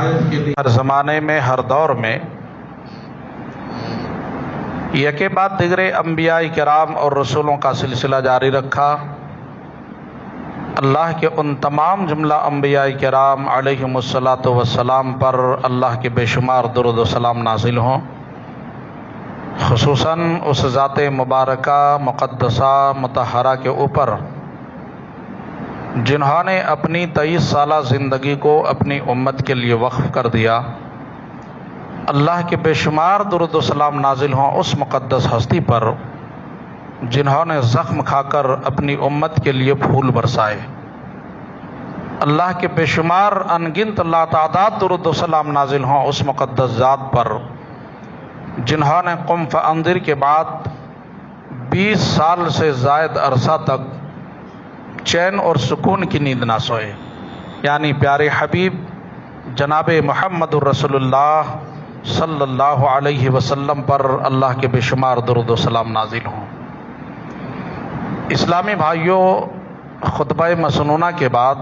ہر زمانے میں ہر دور میں یکے بعد دیگر انبیاء کرام اور رسولوں کا سلسلہ جاری رکھا۔ اللہ کے ان تمام جملہ انبیاء کرام علیہم الصلاۃ والسلام پر اللہ کے بے شمار درود و سلام نازل ہوں، خصوصاً اس ذات مبارکہ مقدسہ مطہرہ کے اوپر جنہوں نے اپنی 23 سالہ زندگی کو اپنی امت کے لیے وقف کر دیا۔ اللہ کے بے شمار درود و سلام نازل ہوں اس مقدس ہستی پر جنہوں نے زخم کھا کر اپنی امت کے لیے پھول برسائے۔ اللہ کے بے شمار انگنت لاتعداد درود و سلام نازل ہوں اس مقدس ذات پر جنہوں نے قم فانذر کے بعد 20 سال سے زائد عرصہ تک چین اور سکون کی نیند نہ سوئے، یعنی پیارے حبیب جناب محمد الرسول اللہ صلی اللہ علیہ وسلم پر اللہ کے بے شمار درود و سلام نازل ہوں۔ اسلامی بھائیوں، خطبہ مسنونہ کے بعد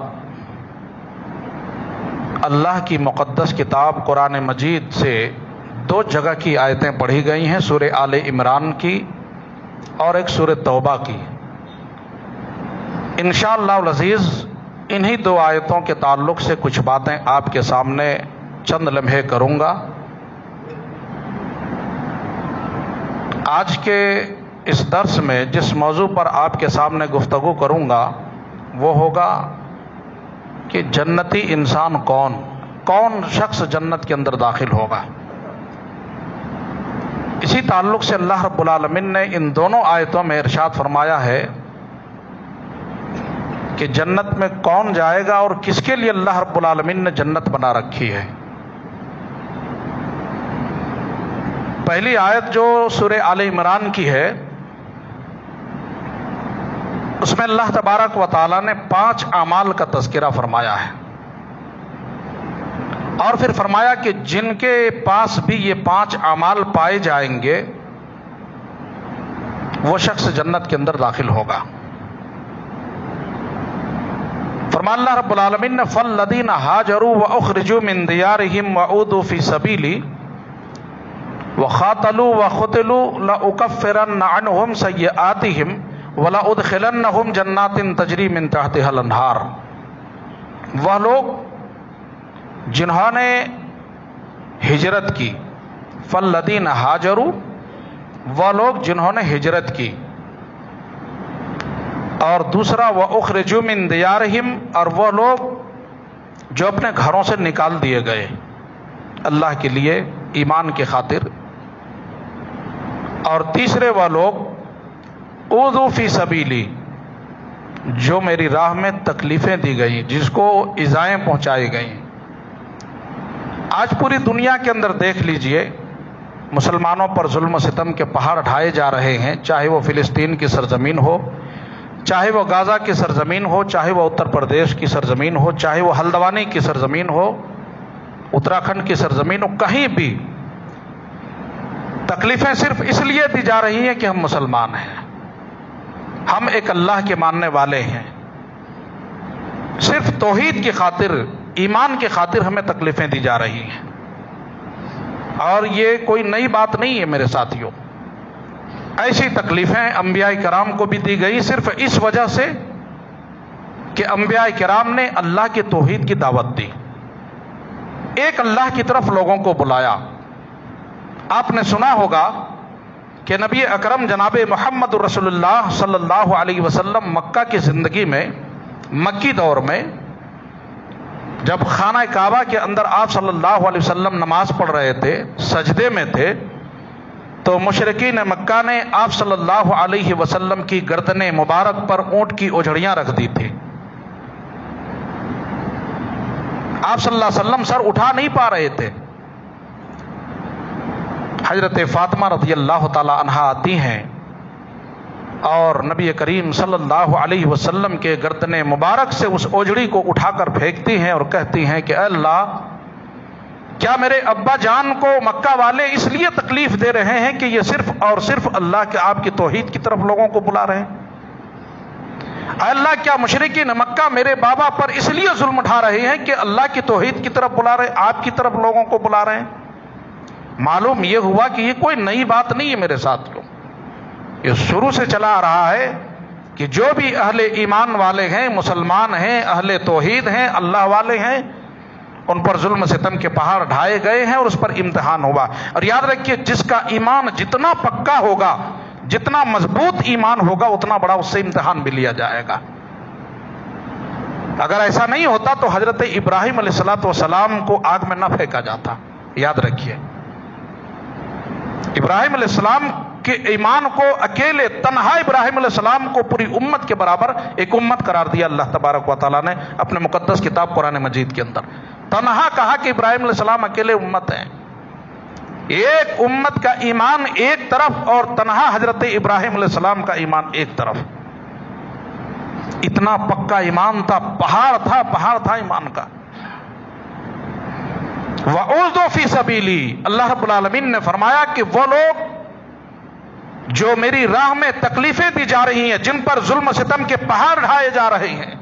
اللہ کی مقدس کتاب قرآن مجید سے 2 جگہ کی آیتیں پڑھی گئی ہیں، سورہ آل عمران کی اور ایک سورہ توبہ کی۔ انشاءاللہ العزیز انہی 2 آیتوں کے تعلق سے کچھ باتیں آپ کے سامنے چند لمحے کروں گا۔ آج کے اس درس میں جس موضوع پر آپ کے سامنے گفتگو کروں گا وہ ہوگا کہ جنتی انسان کون شخص جنت کے اندر داخل ہوگا۔ اسی تعلق سے اللہ رب العالمین نے ان دونوں آیتوں میں ارشاد فرمایا ہے کہ جنت میں کون جائے گا اور کس کے لیے اللہ رب العالمین نے جنت بنا رکھی ہے۔ پہلی آیت جو سورہ آل عمران کی ہے اس میں اللہ تبارک و تعالی نے 5 اعمال کا تذکرہ فرمایا ہے، اور پھر فرمایا کہ جن کے پاس بھی یہ 5 اعمال پائے جائیں گے وہ شخص جنت کے اندر داخل ہوگا۔ فرمایا اللہ رب العالمین نے فالذین ہاجروا واخرجوا من دیارہم وعودوا فی سبیلی وقاتلوا وقتلوا لأکفرن عنہم سیئاتہم ولأدخلنہم جنات تجری من تحتہا الانہار۔ وہ لوگ جنہوں نے ہجرت کی، فالذین ہاجروا وہ لوگ جنہوں نے ہجرت کی، اور دوسرا وَأُخْرِجُوا مِن دِيَارِهِمْ اور وہ لوگ جو اپنے گھروں سے نکال دیے گئے اللہ کے لیے ایمان کی خاطر، اور تیسرے وہ لوگ اُوذُوا فِي سَبِيلِي جو میری راہ میں تکلیفیں دی گئیں، جس کو ایذائیں پہنچائی گئیں۔ آج پوری دنیا کے اندر دیکھ لیجئے مسلمانوں پر ظلم و ستم کے پہاڑ ڈھائے جا رہے ہیں، چاہے وہ فلسطین کی سرزمین ہو، چاہے وہ غزہ کی سرزمین ہو، چاہے وہ اتر پردیش کی سرزمین ہو، چاہے وہ ہلدوانی کی سرزمین ہو، اتراکھنڈ کی سرزمین ہو، کہیں بھی تکلیفیں صرف اس لیے دی جا رہی ہیں کہ ہم مسلمان ہیں، ہم ایک اللہ کے ماننے والے ہیں۔ صرف توحید کی خاطر، ایمان کی خاطر ہمیں تکلیفیں دی جا رہی ہیں، اور یہ کوئی نئی بات نہیں ہے میرے ساتھیوں۔ ایسی تکلیفیں انبیاء کرام کو بھی دی گئی صرف اس وجہ سے کہ انبیاء کرام نے اللہ کی توحید کی دعوت دی، ایک اللہ کی طرف لوگوں کو بلایا۔ آپ نے سنا ہوگا کہ نبی اکرم جناب محمد الرسول اللہ صلی اللہ علیہ وسلم مکہ کی زندگی میں، مکی دور میں جب خانہ کعبہ کے اندر آپ صلی اللہ علیہ وسلم نماز پڑھ رہے تھے، سجدے میں تھے، تو مشرکین مکہ نے آپ صلی اللہ علیہ وسلم کی گردن مبارک پر اونٹ کی اوجھڑیاں رکھ دی تھی۔ آپ صلی اللہ علیہ وسلم سر اٹھا نہیں پا رہے تھے۔ حضرت فاطمہ رضی اللہ تعالی عنہا آتی ہیں اور نبی کریم صلی اللہ علیہ وسلم کے گردن مبارک سے اس اوجھڑی کو اٹھا کر پھینکتی ہیں اور کہتی ہیں کہ اے اللہ، کیا میرے ابا جان کو مکہ والے اس لیے تکلیف دے رہے ہیں کہ یہ صرف اور صرف اللہ کے آپ کی توحید کی طرف لوگوں کو بلا رہے ہیں؟ اے اللہ کیا مشرکین مکہ میرے بابا پر اس لیے ظلم اٹھا رہے ہیں کہ اللہ کی توحید کی طرف بلا رہے ہیں، آپ کی طرف لوگوں کو بلا رہے ہیں؟ معلوم یہ ہوا کہ یہ کوئی نئی بات نہیں ہے میرے ساتھیوں، یہ شروع سے چلا آ رہا ہے کہ جو بھی اہل ایمان والے ہیں، مسلمان ہیں، اہل توحید ہیں، اللہ والے ہیں، ان پر ظلم ستم کے پہاڑ ڈھائے گئے ہیں اور اس پر امتحان ہوا۔ اور یاد رکھیے جس کا ایمان جتنا پکا ہوگا، جتنا مضبوط ایمان ہوگا، اتنا بڑا اس سے امتحان بھی لیا جائے گا۔ اگر ایسا نہیں ہوتا تو حضرت ابراہیم علیہ السلام کو آگ میں نہ پھینکا جاتا، یاد رکھیے۔ ابراہیم علیہ السلام کے ایمان کو اکیلے تنہا ابراہیم علیہ السلام کو پوری امت کے برابر ایک امت قرار دیا اللہ تبارک و تعالیٰ نے اپنے مقدس کتاب قرآن مجید کے اندر۔ تنہا کہا کہ ابراہیم علیہ السلام اکیلے امت ہیں، ایک امت کا ایمان ایک طرف اور تنہا حضرت ابراہیم علیہ السلام کا ایمان ایک طرف۔ اتنا پکا ایمان تھا، پہاڑ تھا ایمان کا۔ وَأُوذُوا فِي سَبِيلِي، اللہ رب العالمین نے فرمایا کہ وہ لوگ جو میری راہ میں تکلیفیں دی جا رہی ہیں، جن پر ظلم و ستم کے پہاڑ ڈھائے جا رہے ہیں،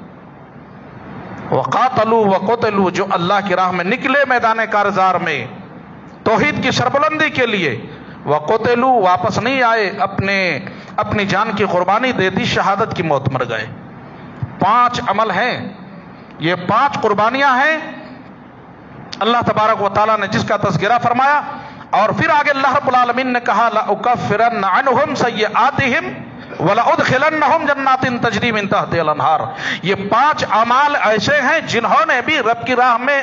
وَقَاتَلُوا وَقُتِلُوا، جو اللہ کی راہ میں نکلے میدان کارزار میں توحید کی سربلندی کے لیے، وَقُتِلُوا، واپس نہیں آئے، اپنی جان کی قربانی دے دی، شہادت کی موت مر گئے۔ 5 عمل ہیں، یہ 5 قربانیاں ہیں اللہ تبارک و تعالیٰ نے جس کا تذکرہ فرمایا۔ اور پھر آگے اللہ رب العالمین نے کہا لَأُكَفِّرَنَّ عَنْهُمْ سَيِّئَاتِهِمْ وَلَأُدْخِلَنَّهُمْ جَنَّاتٍ تَجْرِي مِن تَحْتِهَا الْأَنْهَارُ۔ یہ 5 اعمال ایسے ہیں جنہوں نے بھی رب کی راہ میں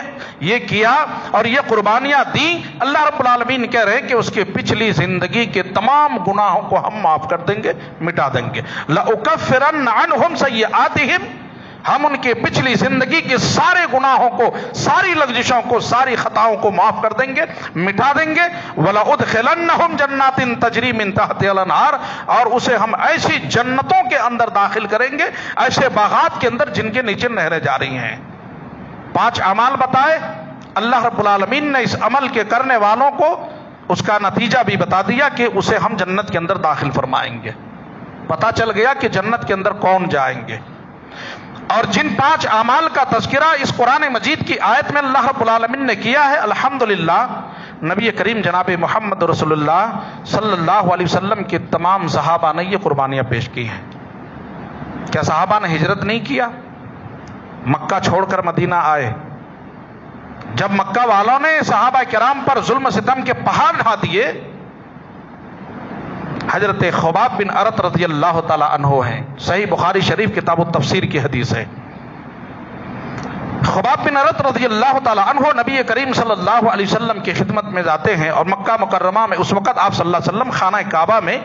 یہ کیا اور یہ قربانیاں دی، اللہ رب العالمین کہہ رہے ہیں کہ اس کے پچھلی زندگی کے تمام گناہوں کو ہم معاف کر دیں گے، مٹا دیں گے۔ لَأُكَفِّرَنَّ عَنْهُمْ سَيِّئَاتِهِمْ، ہم ان کے پچھلی زندگی کے سارے گناہوں کو، ساری لغزشوں کو، ساری خطاؤں کو معاف کر دیں گے، مٹا دیں گے۔ وَلَأُدْخِلَنَّهُمْ جَنَّاتٍ تَجْرِي مِن تَحْتِهَا الْأَنْهَارُ، اور اسے ہم ایسی جنتوں کے اندر داخل کریں گے، ایسے باغات کے اندر جن کے نیچے نہریں جا رہی ہیں۔ 5 اعمال بتائے اللہ رب العالمین نے، اس عمل کے کرنے والوں کو اس کا نتیجہ بھی بتا دیا کہ اسے ہم جنت کے اندر داخل فرمائیں گے۔ پتہ چل گیا کہ جنت کے اندر کون جائیں گے۔ اور جن 5 اعمال کا تذکرہ اس قرآن مجید کی آیت میں اللہ رب العالمین نے کیا ہے، الحمدللہ نبی کریم جناب محمد رسول اللہ صلی اللہ علیہ وسلم کے تمام صحابہ نے یہ قربانیاں پیش کی ہیں۔ کیا صحابہ نے ہجرت نہیں کیا؟ مکہ چھوڑ کر مدینہ آئے، جب مکہ والوں نے صحابہ کرام پر ظلم ستم کے پہاڑ ڈھا دیے، حضرت خباب بن ارت رضی اللہ تعالی عنہ ہیں، صحیح بخاری شریف کتاب التفسیر کی حدیث ہے۔ خباب بن ارت رضی اللہ تعالی عنہ نبی کریم صلی اللہ علیہ وسلم کی خدمت میں جاتے ہیں، اور مکہ مکرمہ میں اس وقت آپ صلی اللہ علیہ وسلم خانہ کعبہ میں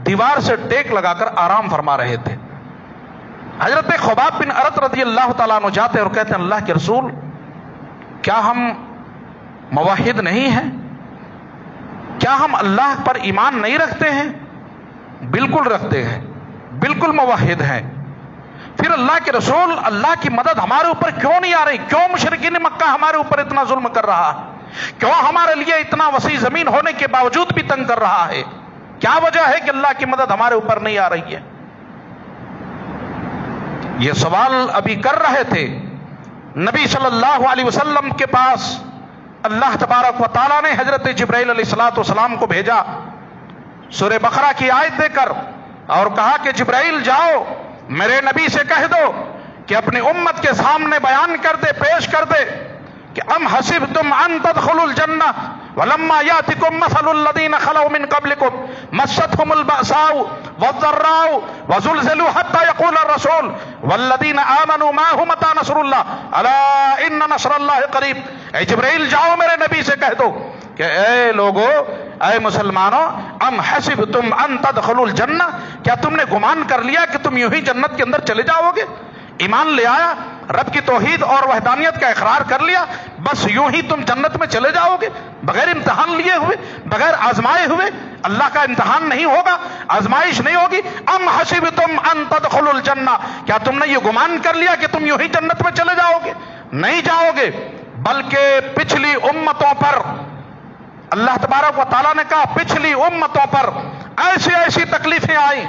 دیوار سے ٹیک لگا کر آرام فرما رہے تھے۔ حضرت خباب بن ارت رضی اللہ تعالیٰ عنہ جاتے اور کہتے ہیں اللہ کے رسول، کیا ہم موحد نہیں ہیں؟ کیا ہم اللہ پر ایمان نہیں رکھتے ہیں؟ بالکل رکھتے ہیں، بالکل موحد ہیں۔ پھر اللہ کے رسول، اللہ کی مدد ہمارے اوپر کیوں نہیں آ رہی؟ کیوں مشرکین مکہ ہمارے اوپر اتنا ظلم کر رہا ہے؟ کیوں ہمارے لیے اتنا وسیع زمین ہونے کے باوجود بھی تنگ کر رہا ہے؟ کیا وجہ ہے کہ اللہ کی مدد ہمارے اوپر نہیں آ رہی ہے؟ یہ سوال ابھی کر رہے تھے، نبی صلی اللہ علیہ وسلم کے پاس اللہ تبارک و تعالیٰ نے حضرت جبرائیل علیہ السلام کو بھیجا سورہ بقرہ کی آیت دے کر، اور کہا کہ جبرائیل جاؤ میرے نبی سے کہہ دو کہ اپنی امت کے سامنے بیان کر دے، پیش کر دے کہ ام حسبتم ان تدخلوا الجنہ ولما یاتکم مثل الذین خلوا من قبلکم مستهم البأساء والضراء وزلزلوا حتى يقول الرسول والذین آمنوا معه متى نصر اللہ الا ان نصر اللہ قریب۔ اے جبرائیل جاؤ میرے نبی سے کہہ دو کہ اے لوگو، اے مسلمانوں، ام حسبتم ان تدخلوا الجنہ، کیا تم نے گمان کر لیا کہ تم یوں ہی جنت کے اندر چلے جاؤ گے؟ ایمان لے آیا، رب کی توحید اور وحدانیت کا اقرار کر لیا، بس یوں ہی تم جنت میں چلے جاؤ گے بغیر امتحان لیے ہوئے، بغیر آزمائے ہوئے؟ اللہ کا امتحان نہیں ہوگا، آزمائش نہیں ہوگی۔ ام حسبتم ان تدخلوا الجنہ، کیا تم نے یہ گمان کر لیا کہ تم یوں ہی جنت میں چلے جاؤ گے؟ نہیں جاؤ گے، بلکہ پچھلی امتوں پر اللہ تبارک و تعالیٰ نے کہا پچھلی امتوں پر ایسی ایسی تکلیفیں آئیں،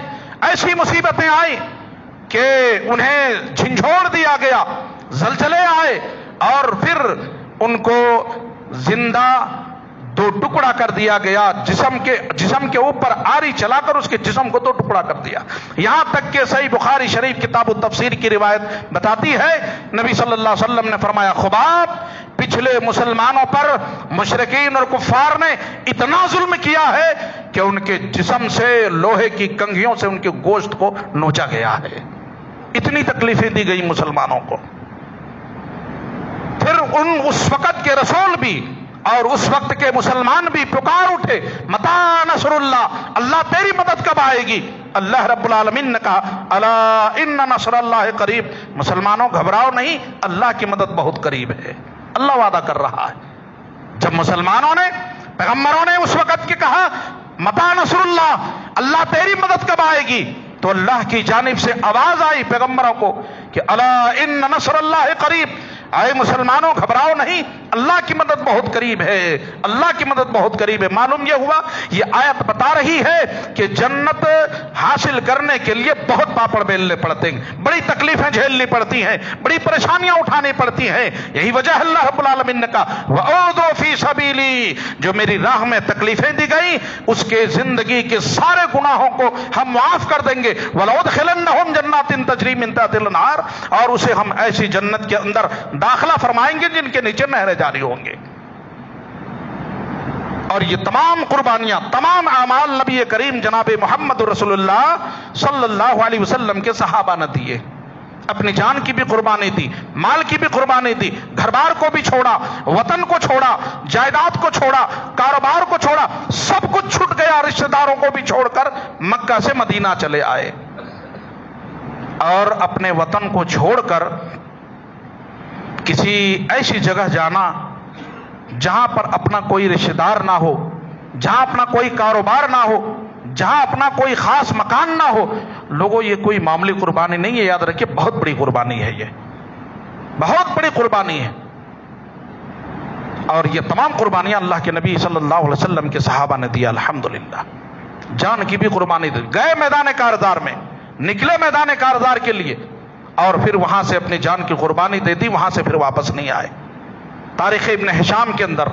ایسی مصیبتیں آئیں، کہ انہیں جھنجھوڑ دیا گیا، زلزلے آئے اور پھر ان کو زندہ دو ٹکڑا کر دیا گیا، جسم کے اوپر آری چلا کر اس کے جسم کو دو ٹکڑا کر دیا۔ یہاں تک کہ صحیح بخاری شریف کتاب التفسیر کی روایت بتاتی ہے، نبی صلی اللہ علیہ وسلم نے فرمایا خباب پچھلے مسلمانوں پر مشرکین اور کفار نے اتنا ظلم کیا ہے کہ ان کے جسم سے لوہے کی کنگھیوں سے ان کے گوشت کو نوچا گیا ہے، اتنی تکلیفیں دی گئی مسلمانوں کو۔ پھر اس وقت کے رسول بھی اور اس وقت کے مسلمان بھی پکار اٹھے، متی نصر اللہ، اللہ تیری مدد کب آئے گی؟ اللہ رب العالمین نے کہا الا ان نصر اللہ قریب، مسلمانوں گھبراؤ نہیں، اللہ کی مدد بہت قریب ہے، اللہ وعدہ کر رہا ہے۔ جب مسلمانوں نے، پیغمبروں نے اس وقت کے کہا متی نصر اللہ، اللہ تیری مدد کب آئے گی، تو اللہ کی جانب سے آواز آئی پیغمبروں کو کہ الا ان نصر اللہ قریب، آئے مسلمانوں گھبراؤ نہیں، اللہ کی مدد بہت قریب ہے، اللہ کی مدد بہت قریب ہے۔ معلوم یہ ہوا، یہ آیت بتا رہی ہے کہ جنت حاصل کرنے کے لیے بہت پاپڑ بیلنے پڑتے ہیں، بڑی تکلیفیں جھیلنی پڑتی ہیں، بڑی پریشانیاں اٹھانی پڑتی ہیں۔ یہی وجہ اللہ رب العالمین نے کہا وَأُوذُوا فِي سَبِيلِي، جو میری راہ میں تکلیفیں دی گئیں اس کے زندگی کے سارے گناہوں کو ہم معاف کر دیں گے، وَلَأُدْخِلَنَّهُمْ جَنَّاتٍ تَجْرِي مِن تَحْتِهَا الْأَنْهَارُ، اور اسے ہم ایسی جنت کے اندر داخلہ فرمائیں گے جن کے نیچے نہریں جاری ہوں گے۔ اور یہ تمام قربانیاں، تمام اعمال نبی کریم جناب محمد رسول اللہ صلی اللہ علیہ وسلم کے صحابہ نے دیے، اپنی جان کی بھی قربانی دی، مال کی بھی قربانی دی، گھر بار کو بھی چھوڑا، وطن کو چھوڑا، جائیداد کو چھوڑا، کاروبار کو چھوڑا، سب کچھ چھوٹ گیا، رشتہ داروں کو بھی چھوڑ کر مکہ سے مدینہ چلے آئے، اور اپنے وطن کو چھوڑ کر کسی ایسی جگہ جانا جہاں پر اپنا کوئی رشتہ دار نہ ہو، جہاں اپنا کوئی کاروبار نہ ہو، جہاں اپنا کوئی خاص مکان نہ ہو۔ لوگوں یہ کوئی معمولی قربانی نہیں ہے، یاد رکھیے بہت بڑی قربانی ہے، یہ بہت بڑی قربانی ہے۔ اور یہ تمام قربانیاں اللہ کے نبی صلی اللہ علیہ وسلم کے صحابہ نے دیا، الحمدللہ۔ جان کی بھی قربانی دی، گئے میدان کارزار میں، نکلے میدان کارزار کے لیے، اور پھر وہاں سے اپنی جان کی قربانی دے دی، وہاں سے پھر واپس نہیں آئے۔ تاریخ ابن ہشام کے اندر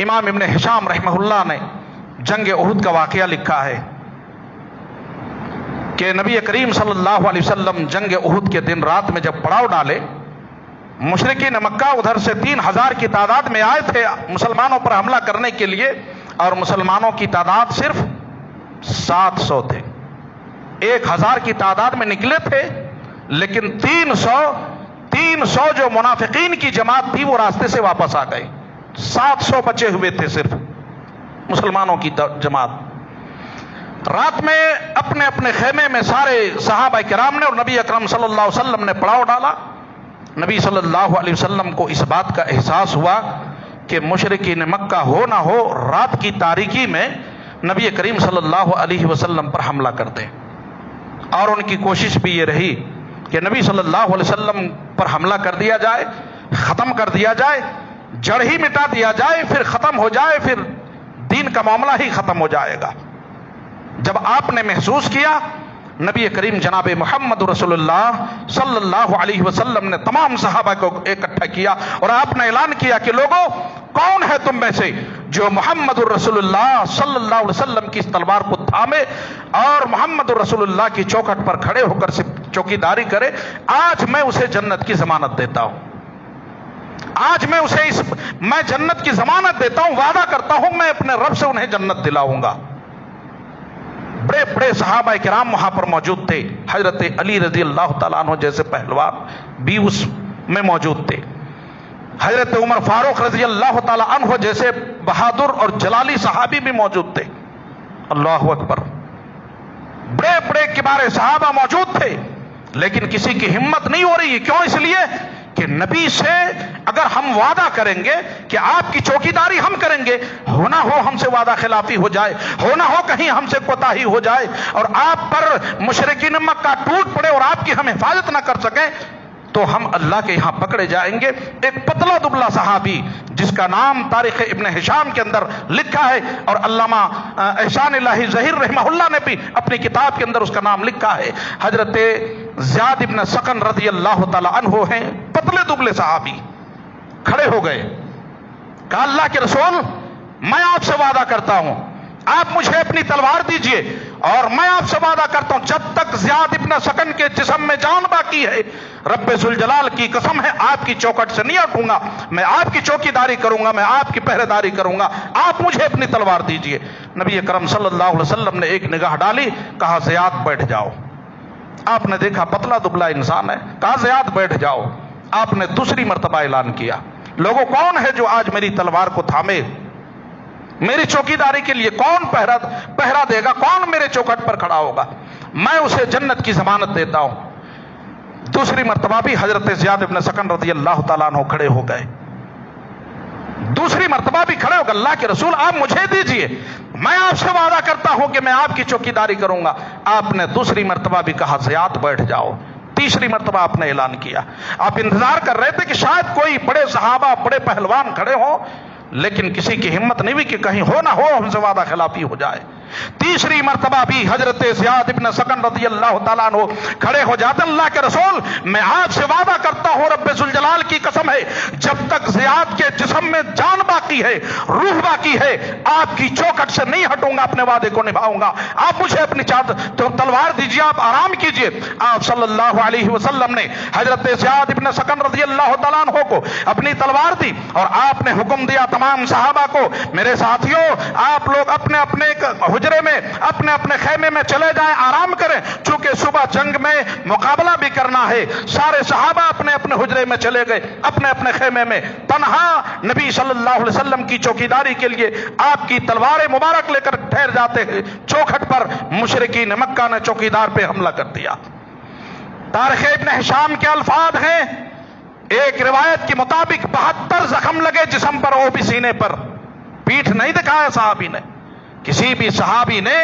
امام ابن ہشام رحمہ اللہ نے جنگ احد کا واقعہ لکھا ہے کہ نبی کریم صلی اللہ علیہ وسلم جنگ احد کے دن رات میں جب پڑاؤ ڈالے، مشرکین مکہ ادھر سے 3000 کی تعداد میں آئے تھے مسلمانوں پر حملہ کرنے کے لیے، اور مسلمانوں کی تعداد صرف 700 تھے۔ 1000 کی تعداد میں نکلے تھے، لیکن 300 جو منافقین کی جماعت تھی وہ راستے سے واپس آ گئے، 700 بچے ہوئے تھے صرف مسلمانوں کی جماعت۔ رات میں اپنے اپنے خیمے میں سارے صحابہ کرام نے اور نبی اکرم صلی اللہ علیہ وسلم نے پڑاؤ ڈالا۔ نبی صلی اللہ علیہ وسلم کو اس بات کا احساس ہوا کہ مشرکین مکہ ہو نہ ہو رات کی تاریکی میں نبی کریم صلی اللہ علیہ وسلم پر حملہ کر دیں، اور ان کی کوشش بھی یہ رہی کہ نبی صلی اللہ علیہ وسلم پر حملہ کر دیا جائے، ختم کر دیا جائے، جڑ ہی مٹا دیا جائے، پھر ختم ہو جائے، پھر دین کا معاملہ ہی ختم ہو جائے گا۔ جب آپ نے محسوس کیا، نبی کریم جناب محمد رسول اللہ صلی اللہ علیہ وسلم نے تمام صحابہ کو اکٹھا کیا اور آپ نے اعلان کیا کہ لوگوں، کون ہے تم میں سے جو محمد الرسول اللہ صلی اللہ علیہ وسلم کی اس تلوار کو تھامے اور محمد الرسول اللہ کی چوکھٹ پر کھڑے ہو کر چوکیداری کرے؟ آج میں اسے جنت کی ضمانت دیتا ہوں، آج میں اسے میں جنت کی ضمانت دیتا ہوں، وعدہ کرتا ہوں میں اپنے رب سے انہیں جنت دلاؤں گا۔ بڑے بڑے صحابہ کرام وہاں پر موجود تھے، حضرت علی رضی اللہ تعالیٰ عنہ جیسے پہلوان بھی اس میں موجود تھے، حضرت عمر فاروق رضی اللہ تعالیٰ عنہ جیسے بہادر اور جلالی صحابی بھی موجود تھے۔ اللہ اکبر، بڑے بڑے کبار صحابہ موجود تھے، لیکن کسی کی ہمت نہیں ہو رہی۔ کیوں؟ اس لیے کہ نبی سے اگر ہم وعدہ کریں گے کہ آپ کی چوکیداری ہم کریں گے، ہونا ہو ہم سے وعدہ خلافی ہو جائے، ہونا ہو کہیں ہم سے کوتاہی ہو جائے اور آپ پر مشرکین مکہ ٹوٹ پڑے اور آپ کی ہم حفاظت نہ کر سکیں، تو ہم اللہ کے یہاں پکڑے جائیں گے۔ ایک پتلا دبلا صحابی جس کا نام تاریخ ابن ہشام کے اندر لکھا ہے، اور علامہ احسان الہی ظہیر رحمہ اللہ نے بھی اپنی کتاب کے اندر اس کا نام لکھا ہے، حضرت زیاد ابن سکن رضی اللہ تعالی عنہ ہیں، پتلے دبلے صحابی، کھڑے ہو گئے، کہا اللہ کے رسول میں آپ سے وعدہ کرتا ہوں آپ مجھے اپنی تلوار دیجئے، اور میں آپ سے وعدہ کرتا ہوں جب تک زیاد ابن سکن کے جسم میں جان باقی ہے، رب ذوالجلال کی قسم ہے آپ کی چوکھٹ سے نہیں ہٹوں گا، میں آپ کی چوکی داری کروں گا، میں آپ کی پہرے داری کروں گا، آپ مجھے اپنی تلوار دیجئے۔ نبی اکرم صلی اللہ علیہ وسلم نے ایک نگاہ ڈالی، کہا زیاد بیٹھ جاؤ۔ آپ نے دیکھا پتلا دبلا انسان ہے، کہا زیاد بیٹھ جاؤ۔ آپ نے دوسری مرتبہ اعلان کیا، لوگوں کون ہے جو آج میری تلوار کو تھامے، میری چوکیداری کے لیے کون پہرا دے گا، کون میرے چوکھٹ پر کھڑا ہوگا، میں اسے جنت کی ضمانت دیتا ہوں۔ دوسری مرتبہ بھی حضرت زیاد ابن سکن رضی اللہ تعالیٰ عنہ کھڑے ہو گئے، دوسری مرتبہ بھی کھڑے ہو گئے، اللہ کے رسول آپ مجھے دیجئے، میں آپ سے وعدہ کرتا ہوں کہ میں آپ کی چوکیداری کروں گا۔ آپ نے دوسری مرتبہ بھی کہا زیاد بیٹھ جاؤ۔ تیسری مرتبہ آپ نے اعلان کیا، آپ انتظار کر رہے تھے کہ شاید کوئی بڑے صحابہ بڑے پہلوان کھڑے ہوں، لیکن کسی کی ہمت نہیں ہوئی کہ کہیں ہو نہ ہو ہم سے وعدہ خلافی ہو جائے۔ تیسری مرتبہ بھی حضرت زیاد ابن سکن رضی اللہ تعالیٰ عنہ کھڑے ہو جاتے، اللہ کے رسول میں آپ سے وعدہ کرتا ہوں رب ذوالجلال کی قسم ہے جب تک زیاد کے جسم میں جان باقی ہے، روح باقی ہے، آپ کی چوکھٹ سے نہیں ہٹوں گا، اپنے وعدے کو نبھاؤں گا، آپ مجھے اپنی تلوار دیجیے، آپ آرام کیجیے۔ آپ صلی اللہ علیہ وسلم نے حضرت زیاد ابن سکن رضی اللہ تعالیٰ عنہ کو اپنی تلوار دی، اور آپ نے حکم دیا تمام صحابہ کو، میرے ساتھیوں آپ لوگ اپنے اپنے حجرے میں اپنے اپنے خیمے میں چلے جائیں، آرام کریں، چونکہ صبح جنگ میں مقابلہ بھی کرنا ہے۔ سارے صحابہ اپنے اپنے حجرے میں چلے گئے، اپنے اپنے خیمے میں، تنہا نبی صلی اللہ علیہ وسلم کی چوکیداری کے لیے آپ کی تلوار مبارک لے کر ٹھہر جاتے ہیں۔ چوکھٹ پر مشرکین مکہ نے چوکیدار پہ حملہ کر دیا۔ تاریخ ابن ہشام کے الفاظ ہیں، ایک روایت کے مطابق 72 زخم لگے جسم پر، وہ بھی سینے پر، پیٹھ نہیں دکھایا صحابی نے، کسی بھی صحابی نے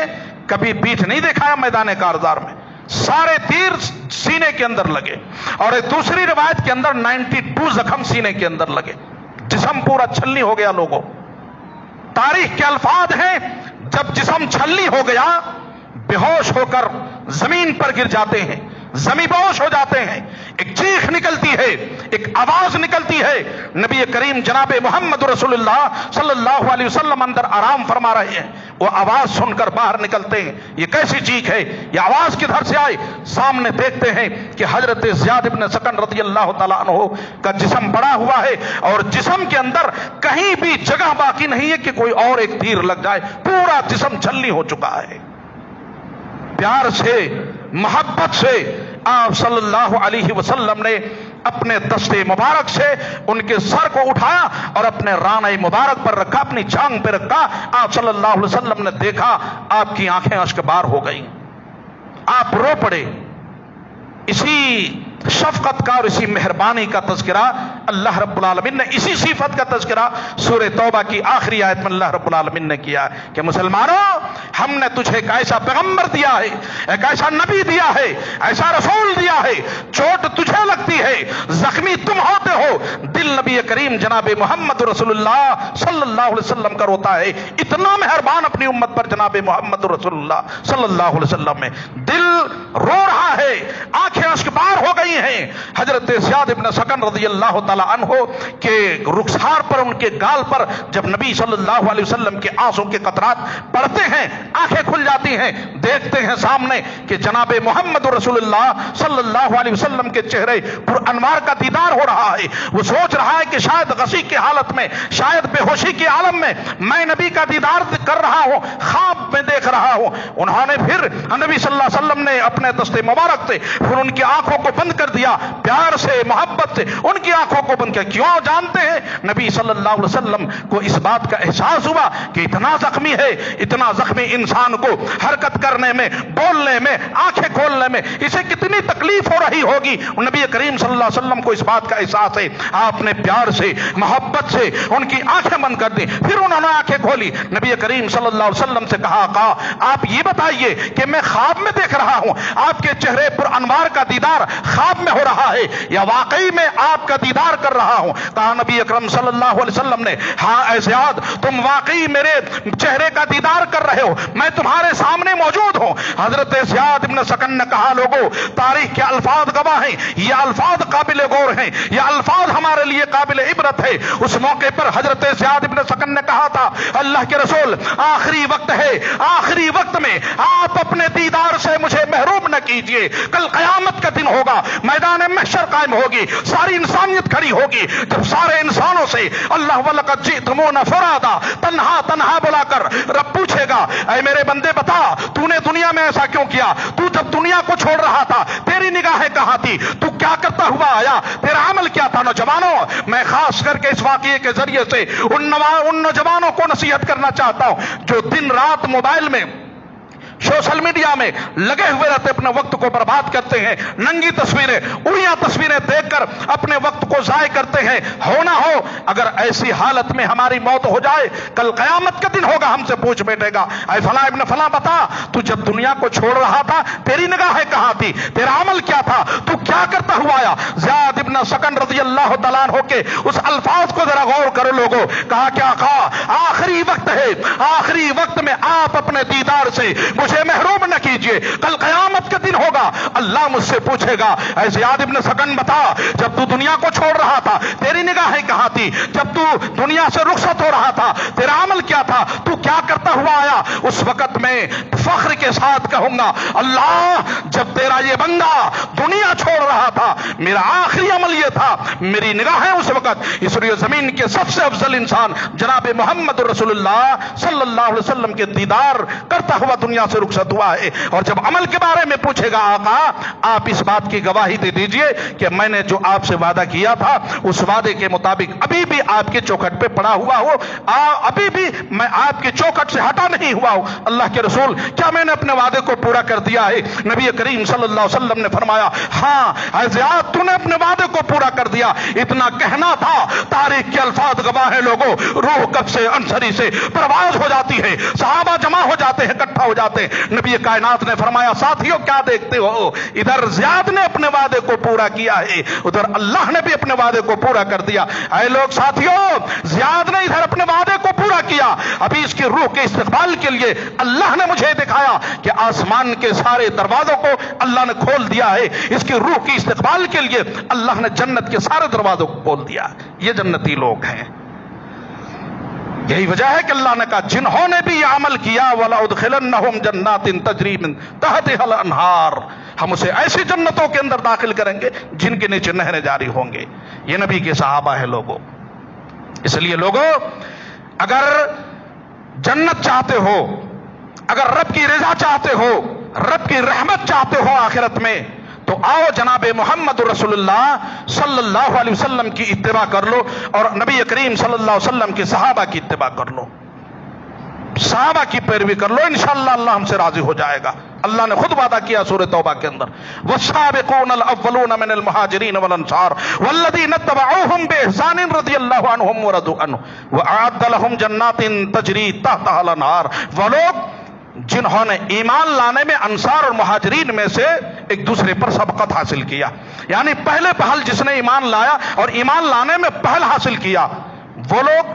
کبھی پیٹھ نہیں دکھایا میدان کارزار میں، سارے تیر سینے کے اندر لگے، اور ایک دوسری روایت کے اندر 92 زخم سینے کے اندر لگے، جسم پورا چھلنی ہو گیا۔ لوگوں تاریخ کے الفاظ ہیں جب جسم چھلنی ہو گیا بے ہوش ہو کر زمین پر گر جاتے ہیں، زمین بوش ہو جاتے ہیں، ایک چیخ نکلتی ہے، ایک آواز نکلتی ہے، نبی کریم جناب محمد رسول اللہ صلی اللہ علیہ وسلم اندر آرام فرما رہے ہیں، وہ آواز سن کر باہر نکلتے ہیں، یہ کیسی چیخ ہے، یہ آواز کدھر سے آئی؟ سامنے دیکھتے ہیں کہ حضرت زیاد ابن سکن رضی اللہ تعالیٰ عنہ کا جسم پڑا ہوا ہے، اور جسم کے اندر کہیں بھی جگہ باقی نہیں ہے کہ کوئی اور ایک تیر لگ جائے، پورا جسم چھلنی ہو چکا ہے۔ پیار سے محبت سے آپ صلی اللہ علیہ وسلم نے اپنے دستے مبارک سے ان کے سر کو اٹھایا اور اپنے رانہ مبارک پر رکھا، اپنی جھانگ پہ رکھا۔ آپ صلی اللہ علیہ وسلم نے دیکھا، آپ کی آنکھیں اشک بار ہو گئیں، آپ رو پڑے۔ اسی شفقت کا اور اسی مہربانی کا تذکرہ اللہ رب العالمین نے، اسی صفت کا تذکرہ سورہ توبہ کی آخری آیت میں اللہ رب العالمین نے کیا کہ مسلمانوں ہم نے تجھے ایک ایسا پیغمبر دیا ہے، ایک ایسا نبی دیا ہے، ایسا رسول دیا ہے، چوٹ تجھے لگتی ہے، زخمی تم ہوتے ہو، دل نبی کریم جناب محمد رسول اللہ صلی اللہ علیہ وسلم کا روتا ہے۔ اتنا مہربان اپنی امت پر جناب محمد رسول اللہ صلی اللہ علیہ وسلم میں، دل رو رہا ہے، آنکھیں اشکبار ہو گئی ہیں۔ حضرت زیاد ابن سکن رضی اللہ تعالی عنہ کے رخسار پر، ان کے گال پر جب نبی صلی اللہ علیہ وسلم کے آنسوں کے قطرات پڑتے ہیں، آنکھیں کھل جاتی ہیں، دیکھتے ہیں سامنے کہ جناب محمد رسول اللہ صلی اللہ علیہ وسلم کے چہرے پر انوار کا دیدار ہو رہا ہے۔ وہ سوچ رہا ہے کہ شاید غشی کی حالت میں، شاید بے ہوشی کے عالم میں میں نبی کا دیدار کر رہا ہوں، خواب میں دیکھ رہا ہوں۔ انہوں نے پھر نبی صلی اللہ علیہ وسلم نے اپنے دستے مبارک سے پھر ان کی آنکھوں کو بند کر دیا، پیار سے محبت سے ان کی آنکھوں کو بند کیا۔ کیوں جانتے ہیں؟ نبی صلی اللہ علیہ وسلم کو اس بات کا احساس ہوا کہ اتنا زخمی ہے، اتنا زخمی انسان کو حرکت کرنے میں، بولنے میں، آنکھیں کھولنے میں اسے کتنی تکلیف ہو رہی ہوگی۔ نبی کریم صلی اللہ علیہ وسلم کو اس بات کا احساس ہے، آپ نے پیار سے محبت سے ان کی آنکھیں بند کر دی، پھر انہوں نے آنکھیں کھولی، نبی کریم صلی اللہ علیہ وسلم سے کہا آپ یہ بتائیے کہ میں خواب میں دیکھ رہا ہوں، آپ کے چہرے پر انوار کا دیدار خواب خواب میں ہو رہا ہے یا واقعی میں آپ کا دیدار کر رہا ہوں؟ کہا نبی اکرم صلی اللہ علیہ وسلم نے، ہاں اے زیاد، تم واقعی میرے چہرے کا دیدار کر رہے ہو، میں تمہارے سامنے موجود ہوں۔ حضرت زیاد ابن سکن نے کہا، لوگوں تاریخ کے الفاظ گواہ ہیں، یہ الفاظ قابل غور ہیں، یہ الفاظ ہمارے لیے قابل عبرت ہے۔ اس موقع پر حضرت زیاد ابن سکن نے کہا تھا، اللہ کے رسول، آخری وقت ہے، آخری وقت میں آپ اپنے دیدار سے مجھے محروم نہ کیجئے۔ کل قیامت کا دن ہوگا، میدان محشر قائم ہوگی، ساری انسانیت کھڑی ہوگی، جب سارے انسانوں سے اللہ وَلَقَدْ جِئْتُمُونَا فُرَادًا، تنہا تنہا بلا کر رب پوچھے گا، اے میرے بندے بتا تو نے دنیا میں ایسا کیوں کیا؟ تو جب دنیا کو چھوڑ رہا تھا تیری نگاہیں کہاں تھی؟ تو کیا کرتا ہوا آیا؟ تیرا عمل کیا تھا؟ نوجوانوں، میں خاص کر کے اس واقعے کے ذریعے سے ان نوجوانوں کو نصیحت کرنا چاہتا ہوں جو دن رات موبائل میں، سوشل میڈیا میں لگے ہوئے رہتے، اپنے وقت کو برباد کرتے ہیں، ننگی تصویریں، اڑیاں تصویریں دیکھ کر اپنے وقت کو ضائع کرتے ہیں۔ ہو نہ ہو اگر ایسی حالت میں ہماری موت ہو جائے، کل قیامت کا دن ہوگا، ہم سے پوچھ بیٹھے گا، اے فلاں ابن فلاں بتا تو جب دنیا کو چھوڑ رہا تھا تیری نگاہیں کہاں تھی؟ تیرا عمل کیا تھا؟ تو کیا کرتا ہوا آیا؟ زیاد ابن سکن رضی اللہ تعالیٰ عنہ کے اس الفاظ کو ذرا غور کرو لوگوں۔ کہا کہ آقا آخری وقت ہے، آخری وقت میں آپ اپنے دیدار سے مجھے محروم نہ کیجئے، کل قیامت کا دن ہوگا، اللہ مجھ سے پوچھے گا، اے زیاد ابن سکن بتا جب تو دنیا کو چھوڑ رہا تھا تیری نگاہیں کہاں تھی؟ جب تو دنیا سے رخصت ہو رہا تھا تیرا عمل کیا تھا؟ تو کیا کرتا ہوا آیا؟ اس وقت میں فخر کے ساتھ کہوں گا، اللہ جب تیرا یہ بندہ دنیا چھوڑ رہا تھا میرا آخری عمل یہ تھا، میری نگاہیں اس وقت اس روئے زمین کے سب سے افضل انسان جناب محمد رسول اللہ صلی اللہ علیہ وسلم کے دیدار کرتا ہوا دنیا سے رخصت ہوا ہے۔ اور جب عمل کے بارے میں پوچھے گا، آقا آپ اس بات کی گواہی دے دیجئے کہ میں نے جو آپ سے وعدہ کیا تھا اس وعدے کے مطابق ابھی بھی آپ کے چوکھٹ پہ پڑا ہوا ہوں، ابھی بھی میں آپ کے چوکھٹ سے ہٹا نہیں ہوا ہوں۔ اللہ کے رسول کیا میں نے اپنے وعدے کو پورا کر دیا ہے؟ نبی کریم صلی اللہ علیہ وسلم نے فرمایا، ہاں اے زیاد تو نے اپنے وعدے کو پورا کر دیا۔ اتنا کہنا تھا، تاریخ کے الفاظ گواہ ہیں لوگوں، روح کب سے انصری سے پرواز ہو جاتی ہے، صحابہ جمع ہو جاتے ہیں، اکٹھا ہو جاتے ہیں۔ نبی کائنات نے فرمایا، ساتھیوں کیا دیکھتے ہو؟ ادھر زیاد نے اپنے وعدے کو پورا کیا ہے، ادھر اللہ نے بھی اپنے وعدے کو پورا کر دیا۔ اے لوگ ساتھیوں، زیاد نے ادھر اپنے وعدے کو پورا کیا، ابھی اس کی روح کے استقبال کے لیے اللہ نے مجھے دکھایا کہ آسمان کے سارے دروازوں کو اللہ نے کھول دیا ہے، اس کی روح کی استقبال کے لیے اللہ نے جنت کے سارے دروازوں کو کھول دیا۔ یہ جنتی لوگ ہیں۔ یہی وجہ ہے کہ اللہ نے کہا جنہوں نے بھی یہ عمل کیا وَلَأُدْخِلَنَّهُمْ جَنَّاتٍ تَجْرِي مِن تَحْتِهَا الْأَنْهَارُ، ہم اسے ایسی جنتوں کے اندر داخل کریں گے جن کے نیچے نہریں جاری ہوں گے۔ یہ نبی کے صحابہ ہیں لوگوں۔ اس لیے لوگوں، اگر جنت چاہتے ہو، اگر رب کی رضا چاہتے ہو، رب کی رحمت چاہتے ہو آخرت میں، تو آؤ جناب محمد رسول اللہ صلی اللہ علیہ وسلم کی اتباع کر لو اور نبی کریم صلی اللہ علیہ وسلم کے صحابہ کی اتباع کر لو، صحابہ کی پیروی کر لو، انشاءاللہ اللہ ہم سے راضی ہو جائے گا۔ اللہ نے خود وعدہ کیا سورہ توبہ کے اندر، والسابقون الاولون من المہاجرین والانصار والذین اتبعوہم بإحسان رضی اللہ عنہم ورضوا عنہ وأعد لهم جنات تجری تحتها الانہار، وہ لوگ جنہوں نے ایمان لانے میں انصار اور مہاجرین میں سے ایک دوسرے پر سبقت حاصل کیا، یعنی پہلے پہل جس نے ایمان لایا اور ایمان لانے میں پہل حاصل کیا وہ لوگ،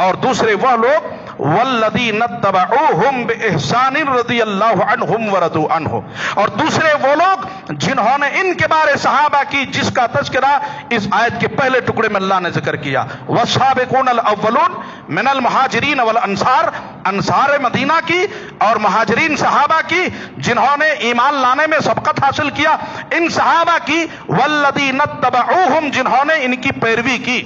اور دوسرے وہ لوگ والذین اتبعوہم بإحسان رضی اللہ عنہم ورضوا عنہ، اور دوسرے وہ لوگ جنہوں نے ان کے بارے صحابہ کی جس کا تذکرہ اس آیت کے پہلے ٹکڑے میں اللہ نے ذکر کیا، والسابقون الاولون من المہاجرین والانصار، انصار مدینہ کی اور مہاجرین صحابہ کی جنہوں نے ایمان لانے میں سبقت حاصل کیا، ان صحابہ کی، والذین اتبعوہم جنہوں نے ان کی پیروی کی،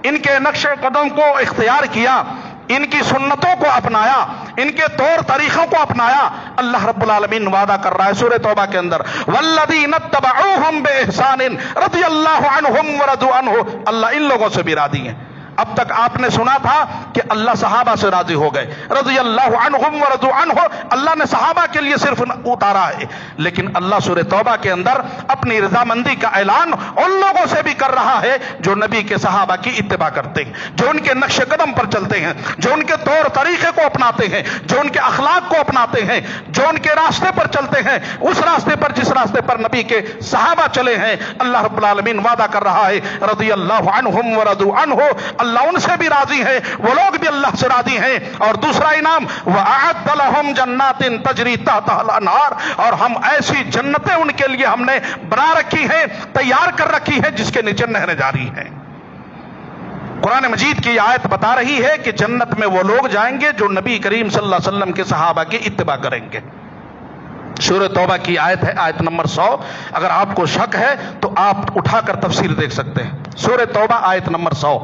ان کے نقش قدم کو اختیار کیا، ان کی سنتوں کو اپنایا، ان کے طور طریقوں کو اپنایا۔ اللہ رب العالمین وعدہ کر رہا ہے سورہ توبہ کے اندر، والذین اتبعوہم بإحسان رضی اللہ عنہم ورضوا عنہ، اللہ ان لوگوں سے بھی راضی ہیں۔ اب تک آپ نے سنا تھا کہ اللہ صحابہ سے راضی ہو گئے، رضی اللہ عنہم ورضوا عنہ، اللہ نے صحابہ کے لیے صرف اتارا ہے، لیکن اللہ سورہ توبہ کے اندر اپنی رضامندی کا اعلان ان لوگوں سے بھی کر رہا ہے جو نبی کے صحابہ کی اتباع کرتے ہیں، جو ان کے نقش قدم پر چلتے ہیں، جو ان کے طور طریقے کو اپناتے ہیں، جو ان کے اخلاق کو اپناتے ہیں، جو ان کے راستے پر چلتے ہیں، اس راستے پر جس راستے پر نبی کے صحابہ چلے ہیں۔ اللہ رب العالمین وعدہ کر رہا ہے رضی اللہ عنہم ورضوا عنہ، اللہ ان سے بھی راضی ہے، وہ لوگ بھی اللہ سے راضی ہیں۔ اور دوسرا انعام وَأَعَدَّ لَهُمْ جَنَّاتٍ تَجْرِي تَحْتَهَا الْأَنْهَارُ، اور ہم ایسی جنتیں ان کے لیے ہم نے بنا رکھی ہیں، تیار کر رکھی ہے، جس کے نیچے نہریں جاری ہیں۔ قرآن مجید کی آیت بتا رہی ہے کہ جنت میں وہ لوگ جائیں گے جو نبی کریم صلی اللہ علیہ وسلم کے صحابہ کی اتباع کریں گے۔ سورہ توبہ کی آیت ہے، آیت نمبر 100۔ اگر آپ کو شک ہے تو آپ اٹھا کر تفسیر دیکھ سکتے ہیں۔ سورہ توبہ آیت نمبر 100،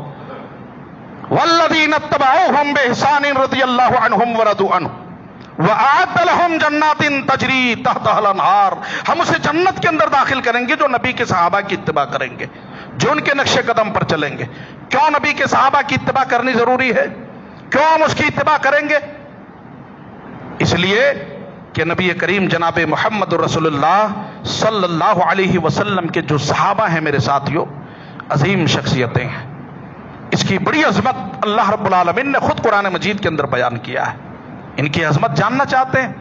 والذین اتبعوہم بإحسان رضی اللہ عنہم ورضوا عنہ وأعد لهم جنات تجری تحتها الانہار، ہم اسے جنت کے اندر داخل کریں گے جو نبی کے صحابہ کی اتباع کریں گے، جو ان کے نقش قدم پر چلیں گے۔ کیوں نبی کے صحابہ کی اتباع کرنی ضروری ہے؟ کیوں ہم اس کی اتباع کریں گے؟ اس لیے کہ نبی کریم جناب محمد رسول اللہ صلی اللہ علیہ وسلم کے جو صحابہ ہیں میرے ساتھیوں، عظیم شخصیتیں ہیں۔ اس کی بڑی عظمت اللہ رب العالمین نے خود قرآن مجید کے اندر بیان کیا ہے۔ ان کی عظمت جاننا چاہتے ہیں؟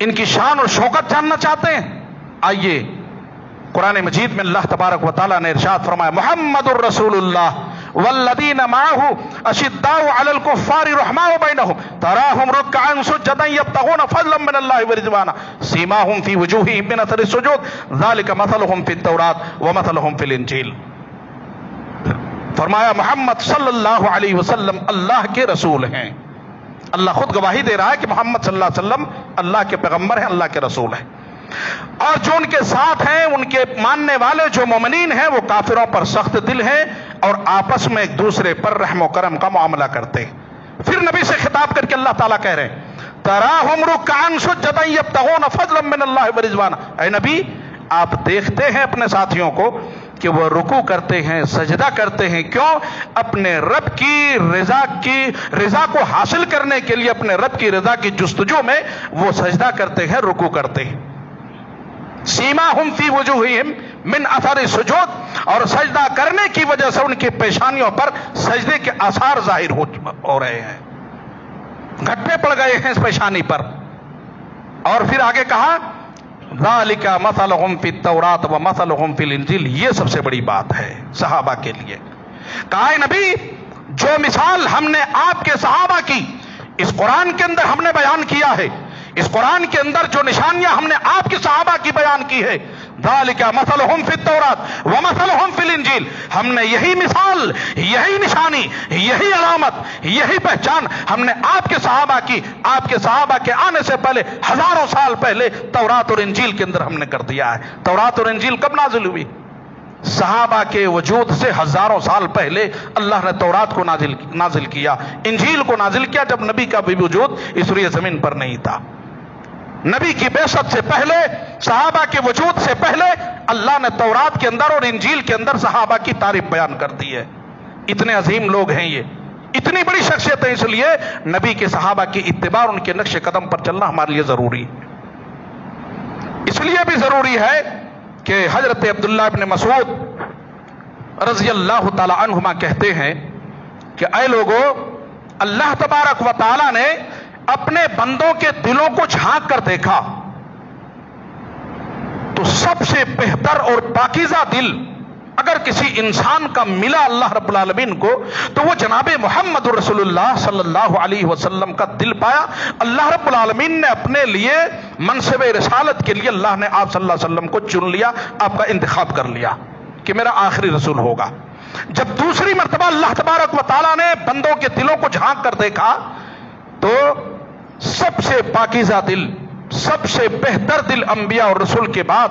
ان کی شان اور شوکت جاننا چاہتے ہیں؟ آئیے قرآن مجید میں اللہ تبارک و تعالیٰ نے ارشاد فرمایا محمد الرسول اللہ والذین معہ اشداء علی الکفار رحماء بینہم تراہم رکعا سجدا یبتغون فضلا من اللہ ورضوانا سیماہم فی وجوہہم من اثر السجود ذالک مثلہم فی التوراۃ ومثلہم فی الانجیل۔ فرمایا محمد صلی اللہ علیہ وسلم اللہ کے رسول ہیں۔ اللہ خود گواہی دے رہا ہے کہ محمد صلی اللہ علیہ وسلم اللہ کے پیغمبر ہیں، اللہ کے رسول ہیں، اور جو ان کے ساتھ ہیں، ان کے ماننے والے جو مومنین ہیں، وہ کافروں پر سخت دل ہیں اور آپس میں ایک دوسرے پر رحم و کرم کا معاملہ کرتے ہیں۔ پھر نبی سے خطاب کر کے اللہ تعالیٰ کہہ رہے ہیں تراہم رکعا سجدا یبتغون فضلا من اللہ ورضوانا، اے نبی آپ دیکھتے ہیں اپنے ساتھیوں کو کہ وہ رکوع کرتے ہیں، سجدہ کرتے ہیں، کیوں؟ اپنے رب کی رضا کو حاصل کرنے کے لیے، اپنے رب کی رضا کی جستجو میں وہ سجدہ کرتے ہیں، رکوع کرتے ہیں۔ سیماہم فی وجوہہم من اثر السجود، اور سجدہ کرنے کی وجہ سے ان کی پیشانیوں پر سجدے کے آثار ظاہر ہو رہے ہیں، گھٹے پڑ گئے ہیں اس پیشانی پر۔ اور پھر آگے کہا ذالک مثلہم فی التوراۃ ومثلہم فی الانجیل، یہ سب سے بڑی بات ہے صحابہ کے لیے۔ کہا نبی جو مثال ہم نے آپ کے صحابہ کی اس قرآن کے اندر ہم نے بیان کیا ہے، اس قرآن کے اندر جو نشانیاں ہم نے آپ کے صحابہ کی بیان کی ہے، ذالک مثلہم فی التوراۃ ومثلہم فی الانجیل، ہم نے یہی مثال، یہی نشانی، یہی علامت، یہی پہچان ہم نے آپ کے صحابہ کی، آپ کے صحابہ کے آنے سے پہلے ہزاروں سال پہلے تورات اور انجیل کے اندر ہم نے کر دیا ہے۔ تورات اور انجیل کب نازل ہوئی؟ صحابہ کے وجود سے ہزاروں سال پہلے اللہ نے تورات کو نازل کیا، انجیل کو نازل کیا، جب نبی کا بھی وجود اس روئے زمین پر نہیں تھا۔ نبی کی بعثت سے پہلے، صحابہ کے وجود سے پہلے اللہ نے تورات کے اندر اور انجیل کے اندر صحابہ کی تعریف بیان کر دی ہے۔ اتنے عظیم لوگ ہیں، یہ اتنی بڑی شخصیت ہے، اس لیے نبی کے صحابہ کی اتباع، ان کے نقش قدم پر چلنا ہمارے لیے ضروری ہے۔ اس لیے بھی ضروری ہے کہ حضرت عبداللہ ابن مسعود رضی اللہ تعالی عنہما کہتے ہیں کہ اے لوگو، اللہ تبارک و تعالی نے اپنے بندوں کے دلوں کو جھانک کر دیکھا تو سب سے بہتر اور پاکیزہ دل اگر کسی انسان کا ملا اللہ رب العالمین کو تو وہ جناب محمد رسول اللہ صلی اللہ علیہ وسلم کا دل پایا۔ اللہ رب العالمین نے اپنے لیے منصب رسالت کے لیے اللہ نے آپ صلی اللہ علیہ وسلم کو چن لیا، آپ کا انتخاب کر لیا کہ میرا آخری رسول ہوگا۔ جب دوسری مرتبہ اللہ تبارک و تعالیٰ نے بندوں کے دلوں کو جھانک کر دیکھا تو سب سے پاکیزہ دل، سب سے بہتر دل انبیاء اور رسول کے بعد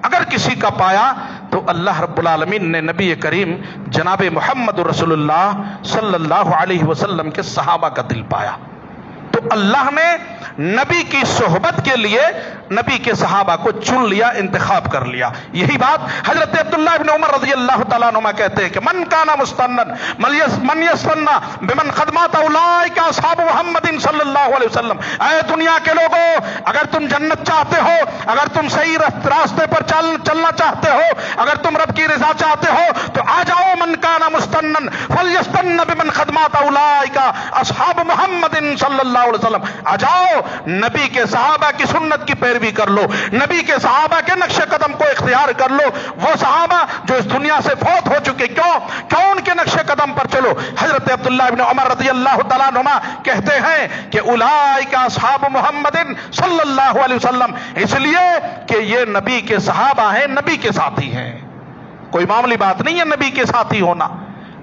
اگر کسی کا پایا تو اللہ رب العالمین نے نبی کریم جناب محمد رسول اللہ صلی اللہ علیہ وسلم کے صحابہ کا دل پایا۔ تو اللہ نے نبی کی صحبت کے لیے نبی کے صحابہ کو چن لیا، انتخاب کر لیا۔ یہی بات حضرت عبداللہ ابن عمر رضی اللہ تعالیٰ عنہما کہتے ہیں کہ من کان مستنن من یستنى بمن خدمات اولئک اصحاب محمد صلی اللہ علیہ وسلم۔ اے دنیا کے لوگوں، اگر تم جنت چاہتے ہو، اگر تم صحیح راستے پر چلنا چاہتے ہو، اگر تم رب کی رضا چاہتے ہو تو آ جاؤ، من کان مستنن فلیستن بمن خدمات اولئک اصحاب محمد صلی اللہ علیہ وسلم۔ آ جاؤ، نبی کے صحابہ کی سنت کی پیروی کر لو، نبی کے صحابہ کے نقش قدم کو اختیار کر لو۔ وہ صحابہ جو اس دنیا سے فوت ہو چکے، کیوں ان کے نقش قدم پر چلو۔ حضرت عبداللہ ابن عمر رضی اللہ تعالیٰ عنہما کہتے ہیں کہ اولئک اصحاب محمد صلی اللہ علیہ وسلم، اس لیے کہ یہ نبی کے صحابہ ہیں، نبی کے ساتھی ہیں۔ کوئی معمولی بات نہیں ہے نبی کے ساتھی ہونا۔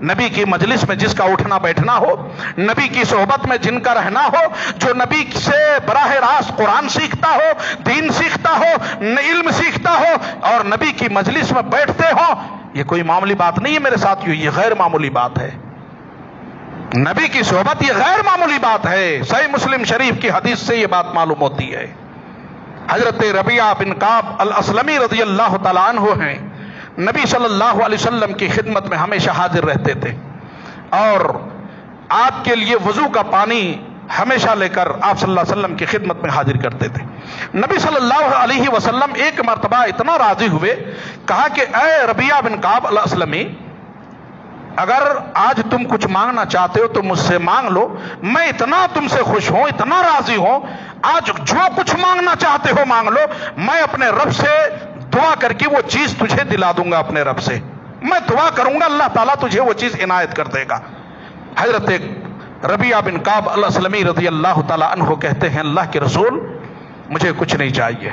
نبی کی مجلس میں جس کا اٹھنا بیٹھنا ہو، نبی کی صحبت میں جن کا رہنا ہو، جو نبی سے براہ راست قرآن سیکھتا ہو، دین سیکھتا ہو، علم سیکھتا ہو، اور نبی کی مجلس میں بیٹھتے ہو، یہ کوئی معمولی بات نہیں ہے میرے ساتھیو، یہ غیر معمولی بات ہے۔ نبی کی صحبت یہ غیر معمولی بات ہے۔ صحیح مسلم شریف کی حدیث سے یہ بات معلوم ہوتی ہے۔ حضرت ربیعہ بن کعب الاسلمی رضی اللہ تعالیٰ عنہ ہیں، نبی صلی اللہ علیہ وسلم کی خدمت میں ہمیشہ حاضر رہتے تھے، اور آپ کے لیے وضو کا پانی ہمیشہ لے کر آپ صلی اللہ علیہ وسلم کی خدمت میں حاضر کرتے تھے۔ نبی صلی اللہ علیہ وسلم ایک مرتبہ اتنا راضی ہوئے، کہا کہ اے ربیعہ بن کعب الاسلمی، اگر آج تم کچھ مانگنا چاہتے ہو تو مجھ سے مانگ لو، میں اتنا تم سے خوش ہوں، اتنا راضی ہوں، آج جو کچھ مانگنا چاہتے ہو مانگ لو، میں اپنے رب سے دعا کر کے وہ چیز تجھے دلا دوں گا۔ اپنے رب سے میں دعا کروں گا، اللہ تعالیٰ تجھے وہ چیز عنایت کر دے گا۔ حضرت ربیعہ بن کعب الاسلمی رضی اللہ تعالیٰ عنہ کہتے ہیں، اللہ کے رسول، مجھے کچھ نہیں چاہیے،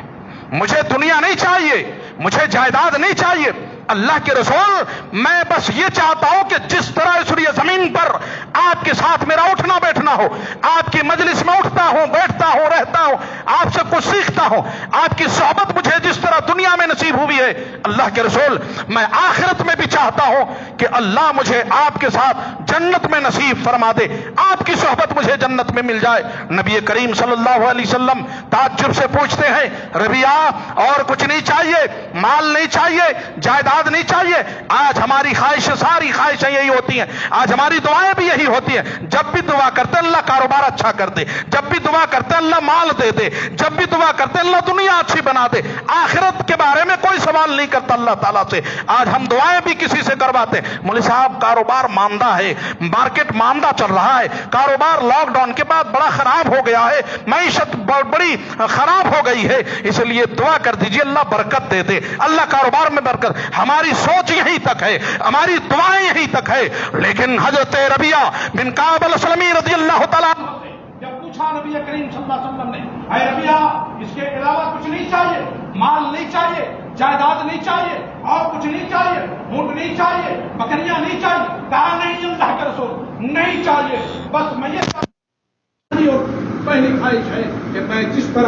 مجھے دنیا نہیں چاہیے، مجھے جائیداد نہیں چاہیے، اللہ کے رسول میں بس یہ چاہتا ہوں کہ جس طرح اس زمین پر آپ کے ساتھ میرا اٹھنا بیٹھنا ہو، آپ کی مجلس میں اٹھتا ہوں، بیٹھتا ہوں، رہتا ہوں، آپ سے کچھ سیکھتا ہوں، آپ کی صحبت مجھے جس طرح دنیا میں نصیب ہوئی ہے، اللہ کے رسول میں آخرت میں بھی چاہتا ہوں کہ اللہ مجھے آپ کے ساتھ جنت میں نصیب فرما دے، آپ کی صحبت مجھے جنت میں مل جائے۔ نبی کریم صلی اللہ علیہ وسلم تعجب سے پوچھتے ہیں، ربیعہ اور کچھ نہیں چاہیے، مال نہیں چاہیے، جائیداد نہیں چاہیے؟ آج ہماری خواہشیں، ساری خواہشیں یہی ہوتی ہیں، آج ہماری دعائیں بھی یہی ہوتی ہیں، جب بھی دعا کرتے اللہ کاروبار اچھا کر دے، جب بھی دعا کرتے اللہ مال دے دے، جب بھی دعا کرتے اللہ دنیا اچھی بنا دے، آخرت کے بارے میں کوئی سوال نہیں کرتا اللہ تعالیٰ سے۔ آج ہم دعائیں بھی کسی سے کرواتے ہیں، مولوی صاحب کاروبار ماندہ ہے، مارکیٹ ماندہ چل رہا ہے، کاروبار لاک ڈاؤن کے بعد بڑا خراب ہو گیا ہے، معیشت بڑی خراب ہو گئی ہے، اس لیے دعا کر دیجیے اللہ برکت دے دے، اللہ کاروبار میں برکت۔ ہماری سوچ یہی تک ہے، ہماری دعائیں یہی تک ہے، لیکن حضرت ربیعہ بن کعب الاسلمی رضی اللہ تعالیٰ جب پوچھا نبی کریم صلی اللہ علیہ وسلم نے، اے ربیعہ اس کے علاوہ کچھ نہیں چاہیے، مال نہیں چاہیے، جائیداد نہیں چاہیے، اور کچھ نہیں چاہیے، اونٹ نہیں چاہیے، بکریاں نہیں چاہیے، کہا نہیں اللہ کے رسول نہیں چاہیے، بس میں یہ پہلی خواہش ہے